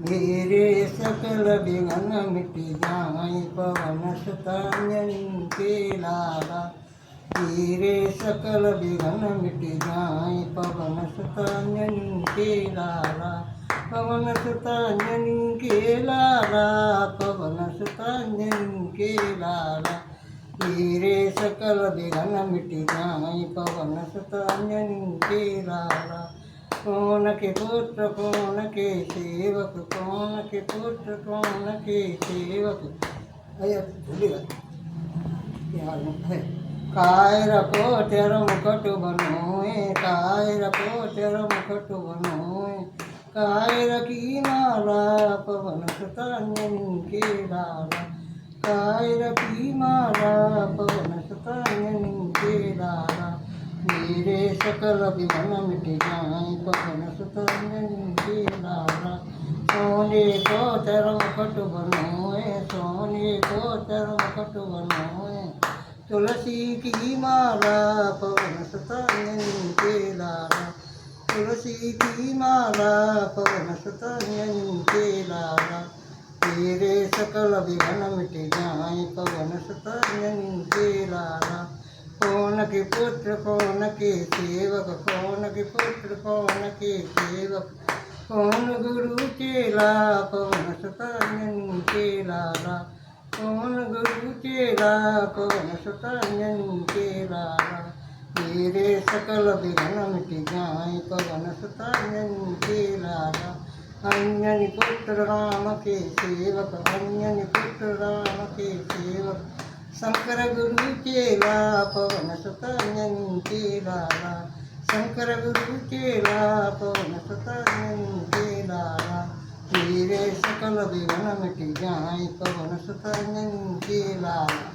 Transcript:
मेरे सकल विघन मिट जाए पवन सुत अंजनी के लाला। मेरे सकल विघन मिट जाए पवन सुत अंजनी के लाला। पवन सुत अंजनी के लाला, पवन सुत अंजनी के लाला। मेरे सकल विघन मिट जाए पवन सुत अंजनी के लाला। कौन के पुत्र कौन के सेवक, कौन के पुत्र कौन के सेवक। कायर कोटर मुकट बनोए, कायर कोटर मुकट बनोए। कायर की माला पवन सुत अंजनी के लाला। कायर की माला पवन सुत अंजनी के लाला। मेरे सकल विघन मिट जाए पवन सुत अंजनी के लाला। सोने को चरम मुकुट बनोए, सोने को चरम मुकुट बनोए। तुलसी की माला पवन सुत अंजनी के लाला। तुलसी की माला पवन सुत अंजनी के लाला। मेरे सकल विघन मिट जाए पवन सुत अंजनी के लाला। कौन के पुत्र कौन के सेवक, कौन के पुत्र कौन के सेवक। कौन गुरु चेला पवन सुत अंजनी के लाला। कौन गुरु चेला पवन सुत अंजनी के लाला। मेरे सकल विघन मिट जाए पवन सुत अंजनी के लाला। अंजनी पुत्र राम के सेवक, अंजनी पुत्र राम के सेवक। शंकर गुरु चेला पवन सुत अंजनी के लाला। शंकर गुरु चेला पवन सुत अंजनी के लाला। मेरे सकल विघन मिट जाए पवन सुत अंजनी के लाला।